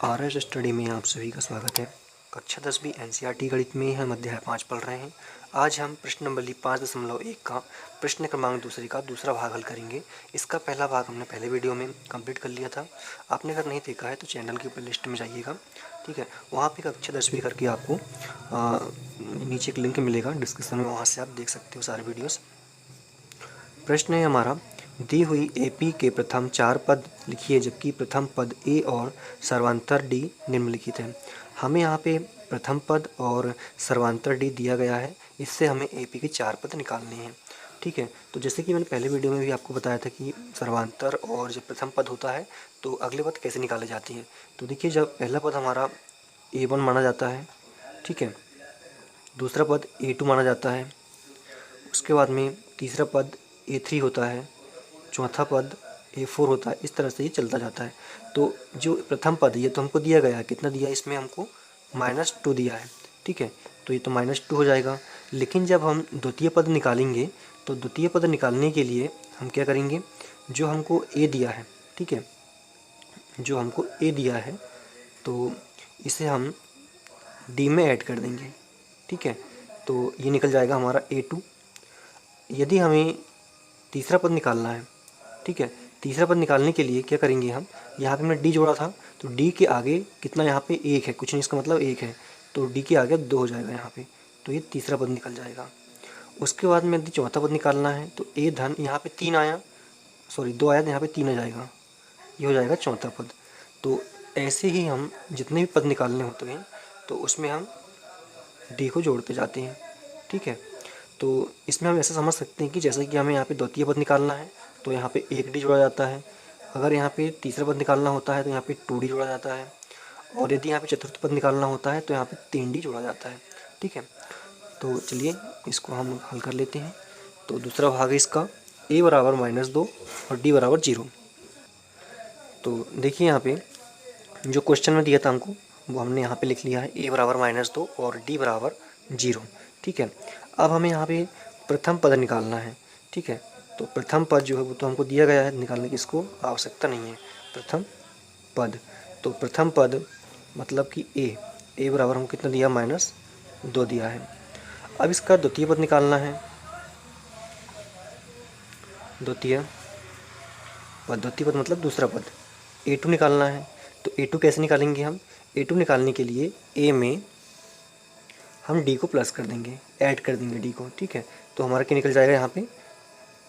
RS study में आप सभी का स्वागत है। कक्षा 10वीं एनसीईआरटी गणित में हम अध्याय 5 पढ़ रहे हैं। आज हम प्रश्न नंबर 5.1 का प्रश्न क्रमांक दूसरे का दूसरा भाग हल करेंगे। इसका पहला भाग हमने पहले वीडियो में कंप्लीट कर लिया था। आपने अगर नहीं देखा है तो चैनल की प्ले लिस्ट में जाइएगा, ठीक है। वहाँ पे कक्षा 10वीं करके आपको नीचे एक लिंक मिलेगा डिस्क्रिप्शन में, वहाँ से आप देख सकते हो सारे वीडियोज़। प्रश्न है हमारा, दी हुई एपी के प्रथम 4 पद लिखिए जबकि प्रथम पद ए और सर्वांतर डी निम्नलिखित है। हमें यहाँ पे प्रथम पद और सर्वांतर डी दिया गया है, इससे हमें एपी के 4 पद निकालने हैं, ठीक है। तो जैसे कि मैंने पहले वीडियो में भी आपको बताया था कि सर्वांतर और जब प्रथम पद होता है तो अगले पद कैसे निकाले जाते हैं। तो देखिए, जब पहला पद हमारा A1 माना जाता है, ठीक है, दूसरा पद A2 माना जाता है, उसके बाद में तीसरा पद A3 होता है, चौथा पद A4 होता है। इस तरह से ये चलता जाता है। तो जो प्रथम पद ये तो हमको दिया गया है, कितना दिया है, इसमें हमको -2 दिया है, ठीक है। तो ये तो -2 हो जाएगा। लेकिन जब हम द्वितीय पद निकालेंगे तो द्वितीय पद निकालने के लिए हम क्या करेंगे, जो हमको A दिया है, ठीक है, जो हमको A दिया है तो इसे हम D में ऐड कर देंगे, ठीक है। तो ये निकल जाएगा हमारा A2। यदि हमें तीसरा पद निकालना है, ठीक है, तीसरा पद निकालने के लिए क्या करेंगे हम, यहाँ पे हमने डी जोड़ा था तो डी के आगे कितना, यहाँ पे 1 है, कुछ नहीं, इसका मतलब 1 है, तो डी के आगे 2 हो जाएगा यहाँ पे, तो ये तीसरा पद निकल जाएगा। उसके बाद में यदि चौथा पद निकालना है तो ए धन, यहाँ पे 3 आया, सॉरी 2 आया, तो यहाँ पे 3 आ जाएगा, ये हो जाएगा चौथा पद। तो ऐसे ही हम जितने भी पद निकालने होते हैं तो उसमें हम डी को जोड़ते जाते हैं, ठीक है। तो इसमें हम ऐसा समझ सकते हैं कि जैसे कि हमें यहाँ पे द्वितीय पद निकालना है तो यहाँ पे 1 डी जोड़ा जाता है, अगर यहाँ पे तीसरा पद निकालना होता है तो यहाँ पे 2 डी जोड़ा जाता है, और यदि यहाँ पे चतुर्थ पद निकालना होता है तो यहाँ पे 3 डी जोड़ा जाता है, ठीक है। तो चलिए इसको हम हल कर लेते हैं। तो दूसरा भाग है इसका, a बराबर -2 और d बराबर 0। तो देखिए यहाँ पे जो क्वेश्चन में दिया था हमको वो हमने यहाँ पे लिख लिया है, a बराबर -2 और d बराबर 0, ठीक है। अब हमें यहाँ पे प्रथम पद निकालना है, ठीक है। तो प्रथम पद जो है वो तो हमको दिया गया है, निकालने की इसको आवश्यकता नहीं है। प्रथम पद, तो प्रथम पद मतलब कि a बराबर हमको कितना दिया, -2 दिया है। अब इसका द्वितीय पद निकालना है, द्वितीय पद मतलब दूसरा पद A2 निकालना है। तो A2 कैसे निकालेंगे हम, A2 निकालने के लिए A में हम D को प्लस कर देंगे, ऐड कर देंगे D को, ठीक है। तो हमारा क्या निकल जाएगा, यहाँ पे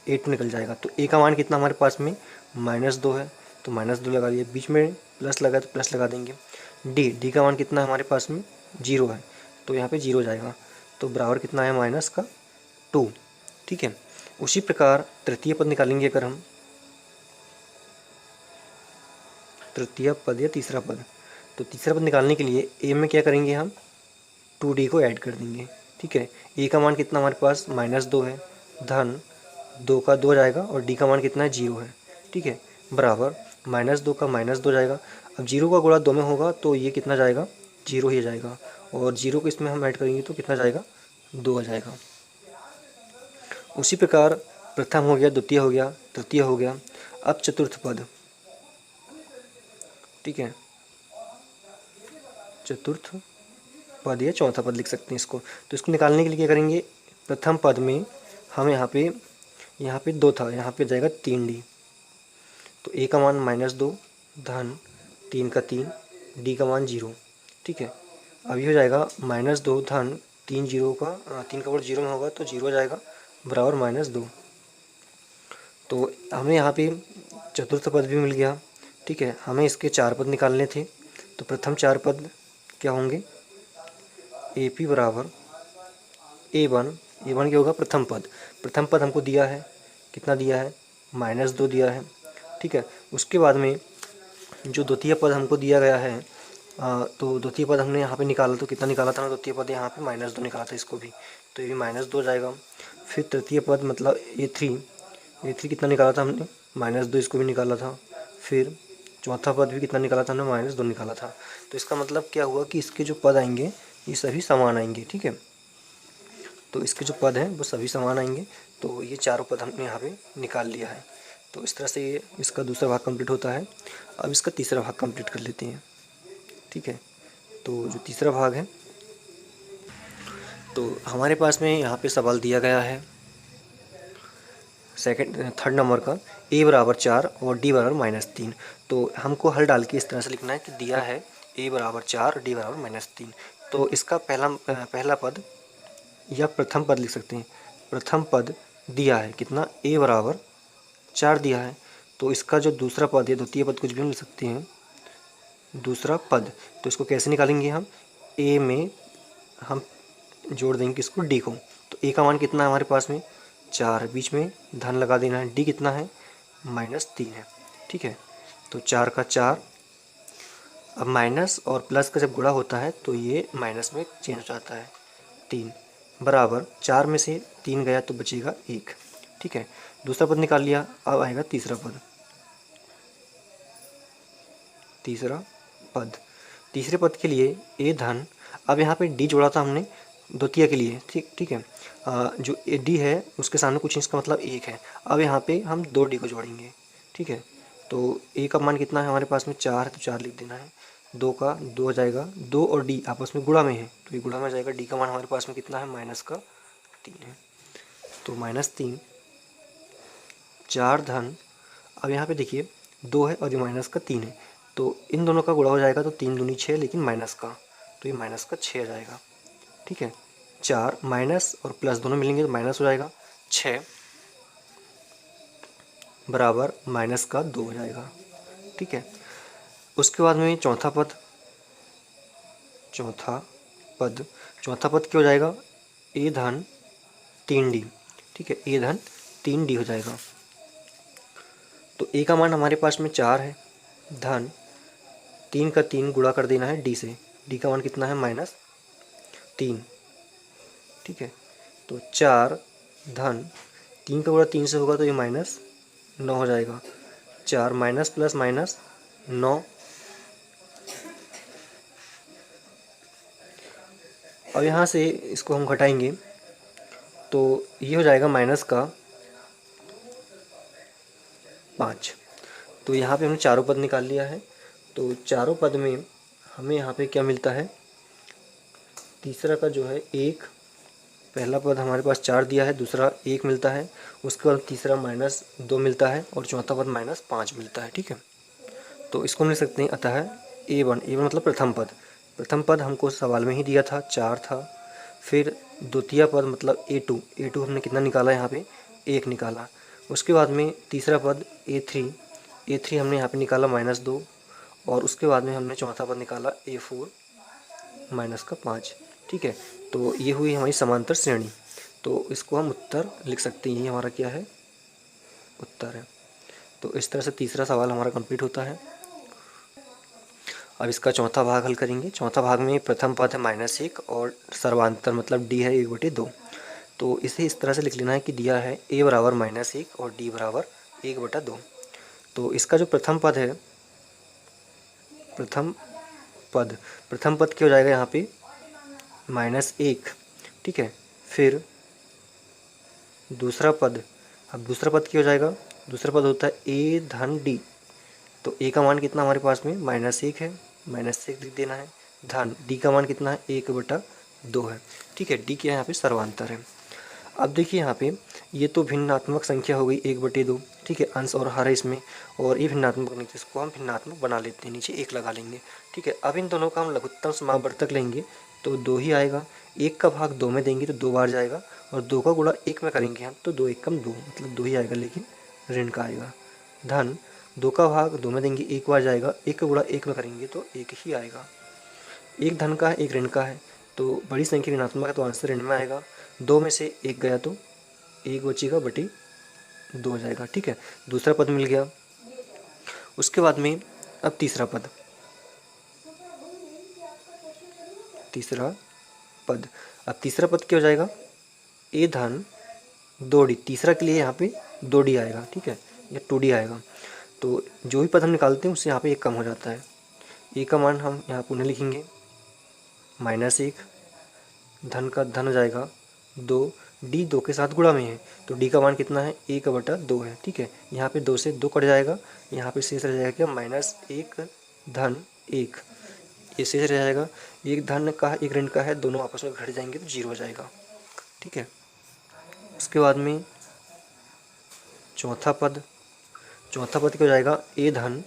A2 निकल जाएगा। तो A का मान कितना हमारे पास में -2 है, तो -2 लगा दिए, बीच में प्लस लगा तो प्लस लगा देंगे। D का मान कितना है हमारे पास में 0 है, तो यहाँ पे 0 जाएगा, तो बराबर कितना है -2, ठीक है। उसी प्रकार तृतीय पद निकालेंगे, अगर हम तृतीय पद या तीसरा पद, तो तीसरा पद निकालने के लिए A में क्या करेंगे, हम 2D को ऐड कर देंगे, ठीक है। A का मान कितना हमारे पास -2 है, धन 2 का 2 जाएगा और D का मान कितना है 0 है, ठीक है, बराबर -2 का -2 जाएगा। अब 0 का गुणा 2 में होगा तो ये कितना जाएगा, 0 ही जाएगा, और 0 को इसमें हम ऐड करेंगे तो कितना जाएगा, 2 आ जाएगा। उसी प्रकार प्रथम हो गया, द्वितीय हो गया, तृतीय हो गया। अब चतुर्थ पद, ठीक है, चतुर्थ पद या चौथा पद लिख सकते हैं इसको। तो इसको निकालने के लिए क्या करेंगे, प्रथम पद में हम यहाँ पे 2 था, यहाँ पे जाएगा 3D। तो A का मान -2 धन 3 का 3, D का मान 0, ठीक है। अब ये हो जाएगा -2 धन 3, 0 का 3 का वर्ग 0 में होगा तो 0 हो जाएगा, बराबर -2। तो हमें यहाँ पे चतुर्थ पद भी मिल गया, ठीक है। हमें इसके 4 पद निकालने थे, तो प्रथम 4 पद क्या होंगे, AP बराबर A1 क्या होगा, प्रथम पद हमको दिया है, कितना दिया है, -2 दिया है, ठीक है। उसके बाद में जो द्वितीय पद हमको दिया गया है, तो द्वितीय पद हमने यहाँ पे निकाला, तो कितना निकाला था ना, द्वितीय पद यहाँ पे -2 निकाला था इसको भी, तो ये भी -2 जाएगा। फिर तृतीय पद मतलब A3 कितना निकाला था हमने, -2, इसको भी निकाला था। फिर चौथा पद भी कितना निकाला था हमने, -2 निकाला था। तो इसका मतलब क्या हुआ कि इसके जो पद आएंगे ये सभी समान आएंगे, ठीक है। तो इसके जो पद हैं वो सभी समान आएंगे, तो ये चारों पद हमने यहाँ पे निकाल लिया है। तो इस तरह से ये इसका दूसरा भाग कंप्लीट होता है। अब इसका तीसरा भाग कंप्लीट कर लेते हैं। ठीक है। तो जो तीसरा भाग है, तो हमारे पास में यहाँ पे सवाल दिया गया है थर्ड नंबर का, a बराबर 4 और d बराबर -3। तो हमको हल डाल के इस तरह से लिखना है कि दिया है a बराबर 4 और d बराबर -3। तो इसका पहला पद या प्रथम पद लिख सकते हैं। प्रथम पद दिया है कितना, a बराबर 4 दिया है। तो इसका जो दूसरा पद है, द्वितीय पद कुछ भी हम लिख सकते हैं, दूसरा पद। तो इसको कैसे निकालेंगे हम, a में हम जोड़ देंगे किसको, d को। तो a का मान कितना है हमारे पास में, 4, बीच में धन लगा देना है। d कितना है, -3 है, ठीक है। तो 4 का 4, अब माइनस और प्लस का जब गुणा होता है तो ये माइनस में चेंज हो जाता है। 3 बराबर 4 में से 3 गया तो बचेगा 1, ठीक है। दूसरा पद निकाल लिया, अब आएगा तीसरा पद। तीसरे पद के लिए a धन, अब यहाँ पे d जोड़ा था हमने द्वितीय के लिए, ठीक है। जो d है उसके सामने कुछ इसका मतलब 1 है। अब यहाँ पे हम 2d को जोड़ेंगे, ठीक है। तो a का मान कितना है हमारे पास में, 4 है, तो 4 लिख देना है। 2 का 2 हो जाएगा, 2 और d आपस में गुणा में है तो ये गुणा में जाएगा। d का मान हमारे पास में कितना है, -3 है। तो -3, 4 धन, अब यहाँ पे देखिए 2 है और ये -3 है, तो इन दोनों का गुणा हो जाएगा तो 3 दूनी 6, लेकिन माइनस का, तो ये -6 आ जाएगा, ठीक है। 4 माइनस और प्लस दोनों मिलेंगे तो माइनस हो जाएगा। 6 बराबर -2 हो जाएगा, ठीक है। उसके बाद में चौथा पद क्या हो जाएगा, a धन 3d, ठीक है। a धन 3d हो जाएगा। तो a का मान हमारे पास में 4 है, धन 3 का 3 गुणा कर देना है d से। d का मान कितना है, -3, ठीक है। तो 4 धन 3 का गुणा 3 से होगा तो ये -9 हो जाएगा। 4 माइनस प्लस माइनस 9। अब यहाँ से इसको हम घटाएंगे तो ये हो जाएगा -5। तो यहाँ पे हमने चारों पद निकाल लिया है। तो चारों पद में हमें यहाँ पे क्या मिलता है, तीसरा का जो है 1, पहला पद हमारे पास 4 दिया है, दूसरा 1 मिलता है, उसके बाद तीसरा -2 मिलता है और चौथा पद -5 मिलता है, ठीक है। तो इसको हम लिख सकते हैं, अतः a1 मतलब प्रथम पद हमको सवाल में ही दिया था, 4 था। फिर द्वितीय पद मतलब a2 हमने कितना निकाला, यहाँ पे 1 निकाला। उसके बाद में तीसरा पद a3 हमने यहाँ पे निकाला -2, और उसके बाद में हमने चौथा पद निकाला a4 -5, ठीक है। तो ये हुई हमारी समांतर श्रेणी। तो इसको हम उत्तर लिख सकते हैं, ये हमारा क्या है, उत्तर है। तो इस तरह से तीसरा सवाल हमारा कंप्लीट होता है। अब इसका चौथा भाग हल करेंगे। चौथा भाग में प्रथम पद है -1 और सर्वांतर मतलब d है 1/2। तो इसे इस तरह से लिख लेना है कि दिया है a बराबर -1 और d बराबर 1/2। तो इसका जो प्रथम पद है, प्रथम पद क्या हो जाएगा यहाँ पे, -1, ठीक है। फिर दूसरा पद, अब दूसरा पद क्या हो जाएगा, दूसरा पद होता है a धन d। तो a का मान कितना हमारे पास में, -1 है, -1 लिख देना है, धन d का मान कितना है, 1/2 है, ठीक है। d क्या है यहाँ पे, सर्वांतर है। अब देखिए यहाँ पे ये तो भिन्नात्मक संख्या हो गई 1/2, ठीक है, अंश और हर है इसमें, और ये भिन्नात्मक नहीं, इसको हम भिन्नात्मक बना लेते हैं, नीचे 1 लगा लेंगे, ठीक है। अब इन दोनों का हम लघुत्तम समावर्तक लेंगे तो 2 ही आएगा। 1 का भाग 2 में देंगे तो 2 बार जाएगा, और 2 का गुणा 1 में करेंगे हम तो 2 एकम 2 मतलब 2 ही आएगा, लेकिन ऋण का आएगा। धन 2 का भाग 2 में देंगे 1 बार जाएगा, 1 का गुणा 1 में करेंगे तो 1 ही आएगा। 1 धन का है, 1 ऋण का है, तो बड़ी संख्या ऋणात्मक है तो आंसर ऋण में आएगा। 2 में से 1 गया तो 1 बचेगा, बटी 2 हो जाएगा, ठीक है। दूसरा पद मिल गया। उसके बाद में अब तीसरा पद, अब तीसरा पद क्या हो जाएगा, a धन 2d। तीसरा के लिए यहाँ पे 2d आएगा, ठीक है, या 2d आएगा। तो जो भी पद हम निकालते हैं उससे यहाँ पे 1 कम हो जाता है। a का मान हम यहाँ पुनः लिखेंगे -1, धन का धन हो जाएगा 2, d 2 के साथ गुणा में है तो d का मान कितना है, 1/2 है, ठीक है। यहाँ पे 2 से 2 कट जाएगा, यहाँ पे शेष रह जाएगा क्या, -1 धन 1, ये शेष रह जाएगा। एक धन का है एक ऋण का है, दोनों आपस में घट जाएंगे तो 0 हो जाएगा। ठीक है, उसके बाद में चौथा पद क्या हो जाएगा, ए धन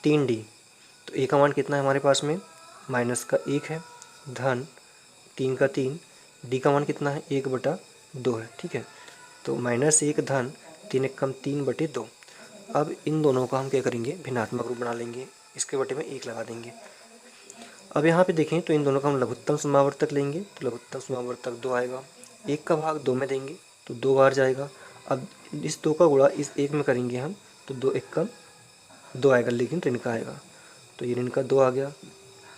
3d। तो ए का मान कितना है हमारे पास में, माइनस का 1 है, धन 3 का 3, डी का मान कितना है 1/2 है। ठीक है, तो -1 धन 3 × 3/2। अब इन दोनों का हम क्या करेंगे, भिन्नात्मक रूप बना लेंगे, इसके बटे में 1 लगा देंगे। अब यहाँ पे देखें तो इन दोनों का हम लघुत्तम समावर्तक लेंगे, तो लघुत्तम समावर्तक 2 आएगा। 1 का भाग 2 में देंगे तो 2 बार जाएगा। अब इस 2 का गुणा इस 1 में करेंगे हम तो 2 × 1 = 2 आएगा, लेकिन ऋण का आएगा, तो ये ऋण का 2 आ गया।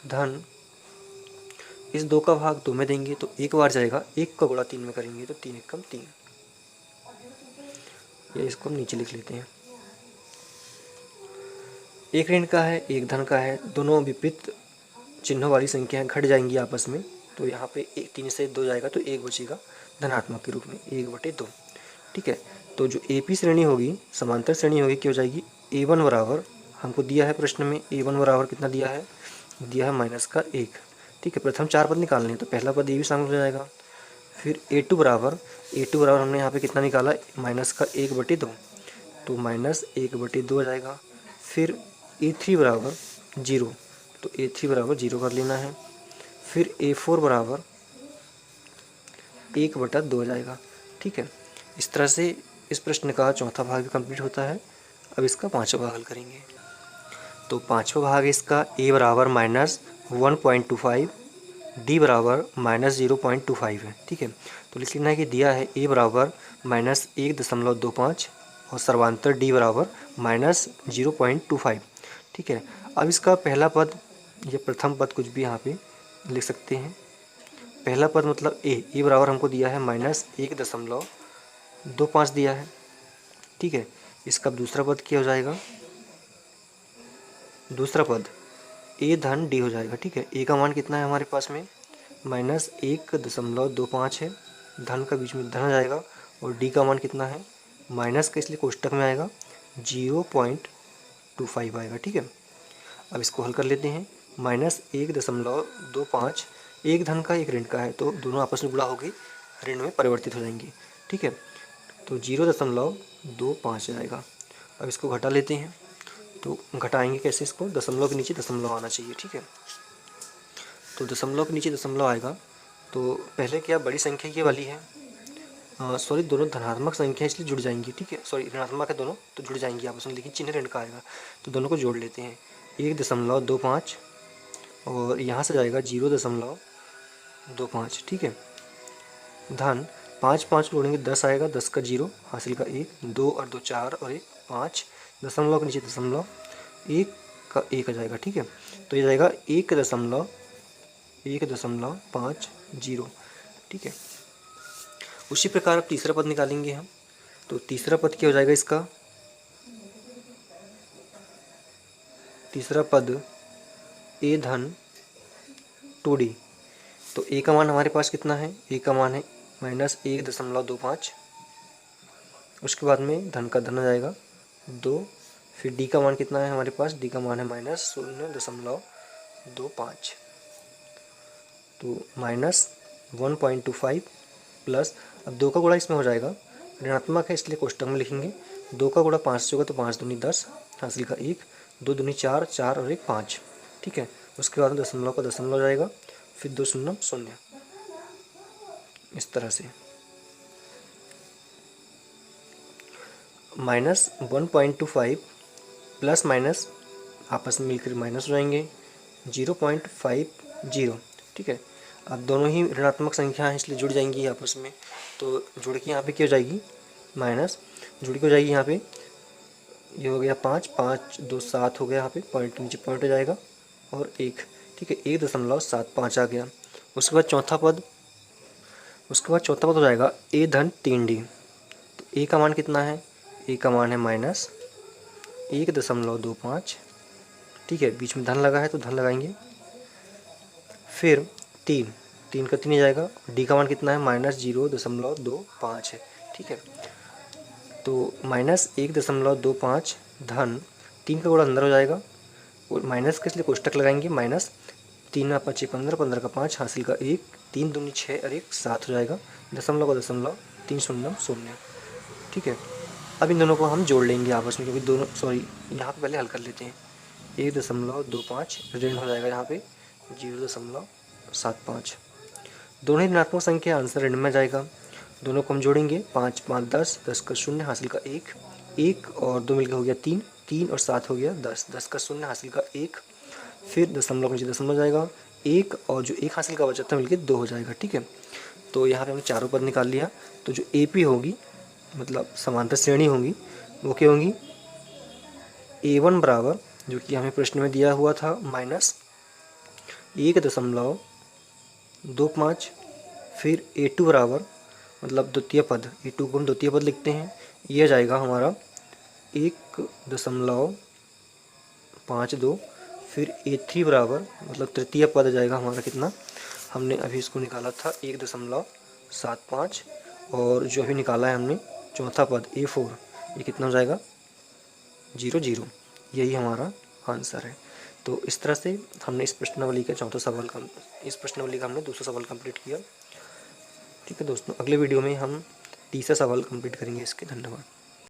धन इस 2 का भाग 2 में देंगे तो 1 बार जाएगा, 1 का गुणा 3 में करेंगे तो 3 × 3। ये इसको हम नीचे लिख लेते हैं। एक ऋण का है एक धन का है, दोनों विपरीत चिन्हों वाली संख्याएं घट जाएंगी आपस में, तो यहाँ पे 3 से 2 जाएगा तो 1 बचेगा धनात्मक के रूप में, 1/2। ठीक है, तो जो AP श्रेणी होगी, समांतर श्रेणी होगी, क्या हो जाएगी, A1 बराबर, हमको दिया है प्रश्न में A1 बराबर कितना दिया है -1। ठीक है, प्रथम 4 पद निकालने हैं तो पहला पद ये भी शामिल हो जाएगा। फिर A2 बराबर हमने यहाँ पे कितना निकाला, -1/2, तो -1/2 हो जाएगा। फिर A3 बराबर 0, तो A3 बराबर 0 कर लेना है। फिर A4 बराबर 1/2 हो जाएगा। ठीक है, इस तरह से इस प्रश्न का चौथा भाग भी कंप्लीट होता है। अब इसका पांचवा भाग हल करेंगे। तो पांचवा भाग इसका A बराबर -1.25, D बराबर -0.25 है। ठीक है, तो लिख लेना है कि दिया है A बराबर -1.25 और सर्वांतर D बराबर -0.25। ठीक है, अब इसका पहला पद या प्रथम पद कुछ भी यहाँ पे लिख सकते हैं। पहला पद मतलब ए बराबर हमको दिया है -1.25 दिया है। ठीक है, इसका दूसरा पद क्या हो जाएगा, दूसरा पद ए धन डी हो जाएगा। ठीक है, ए का मान कितना है हमारे पास में -1.25 है, धन का बीच में धन आ जाएगा, और डी का मान कितना है, माइनस का इसलिए कोष्टक में आएगा 0.25 आएगा। ठीक है, अब इसको हल कर लेते हैं। -1.25, एक धन का एक ऋण का है, तो दोनों आपस में गुणा होगी, ऋण में परिवर्तित हो जाएंगे। ठीक है, तो 0.25 आएगा। अब इसको घटा लेते हैं, तो घटाएंगे कैसे, इसको दशमलव के नीचे दशमलव आना चाहिए। ठीक है, तो दशमलव के नीचे दशमलव आएगा, तो पहले क्या बड़ी संख्या ये वाली है, सॉरी दोनों धनात्मक संख्या इसलिए जुड़ जाएंगी। ठीक है, सॉरी ऋणात्मक है दोनों तो जुड़ जाएंगी आपस में, लेकिन चिन्ह ऋण का आएगा, तो दोनों को जोड़ लेते हैं। 1.25 और यहाँ से जाएगा 0.25। ठीक है, धन 5 जोड़ेंगे 10 आएगा, 10 का 0 हासिल का 1, 2 और 2 4 और 1 5, दशमलव के नीचे दशमलव, 1 का 1 आ जाएगा। ठीक है, तो ये जाएगा 1.150। ठीक है, उसी प्रकार अब तीसरा पद निकालेंगे हम। तो तीसरा पद क्या हो जाएगा, इसका तीसरा पद ए धन 2d। तो ए का मान हमारे पास कितना है, ए का मान है -1.25, उसके बाद में धन का धन आ जाएगा 2। फिर डी का मान कितना है हमारे पास, डी का मान है -0.25, तो -1.25 प्लस, अब 2 का गुणा इसमें हो जाएगा, ऋणात्मक है इसलिए कोष्टक में लिखेंगे, 2 का गुणा 5 से होगा तो 5 दूनी 10 हासिल का 1, 2 दूनी 4, 4 और 1 5। ठीक है, उसके बाद दशमलव का दशमलव जाएगा, फिर 2 शून्य 0, इस तरह से -1.25 प्लस माइनस आपस में मिलकर माइनस हो जाएंगे 0.50। ठीक है, अब दोनों ही ऋणात्मक संख्या हैं इसलिए जुड़ जाएंगी आपस में, तो जुड़ के यहाँ पे क्या हो जाएगी, माइनस जुड़ के हो जाएगी, यहाँ पे ये हो गया 5, 5 2 7 हो गया, यहाँ पे पॉइंट नीचे पॉइंट हो जाएगा और 1। ठीक है, 1.75 आ गया। उसके बाद चौथा पद हो जाएगा ए धन 3d। तो ए का मान कितना है, ए का मान है -1.25। ठीक है, बीच में धन लगा है तो धन लगाएंगे, फिर 3 का 3 जाएगा, डी का मान कितना है -0.25 है। ठीक है, तो -1.25 धन 3 का गुणा अंदर हो जाएगा, और माइनस के इसलिए कोष्टक लगाएंगे, माइनस 3 5 15, 15 का 5, हासिल का 1, 3 दूनी 6 और 1 7 हो जाएगा, दशमलव का दशमलव, 3 शून्य 0। ठीक है, अब इन दोनों को हम जोड़ लेंगे आपस में, क्योंकि दोनों यहाँ पे पहले हल कर लेते हैं। 1.25 ऋण हो जाएगा यहाँ पे 0.75। दोनों ही ऋणात्मक संख्या, आंसर ऋण में जाएगा। दोनों को हम जोड़ेंगे, 5 5 10, 10 का 0, हासिल का 1, 1 और 2 मिलकर हो गया 3, 3 और 7 हो गया 10, 10 का 0, हासिल का 1, फिर दशमलव नीचे दशमलव जाएगा, 1 और जो 1 हासिल का बचा था मिलकर 2 हो जाएगा। ठीक है, तो यहाँ पे हमने चारों पद निकाल लिया। तो जो AP होगी, मतलब समांतर श्रेणी होंगी, वो क्या होंगी, A1 बराबर, जो कि हमें प्रश्न में दिया हुआ था, -1.25, फिर A2 बराबर, मतलब द्वितीय पद, A2 को हम द्वितीय पद लिखते हैं, यह जाएगा हमारा 1.52, फिर A3 बराबर, मतलब तृतीय पद जाएगा हमारा कितना, हमने अभी इसको निकाला था 1.75, और जो अभी निकाला है हमने चौथा पद A4, ये कितना हो जाएगा 0 0। यही हमारा आंसर है। तो इस तरह से हमने इस प्रश्नावली का इस प्रश्नावली का हमने दूसरा सवाल कंप्लीट किया। ठीक है दोस्तों, अगले वीडियो में हम तीसरा सवाल कंप्लीट करेंगे इसके। धन्यवाद।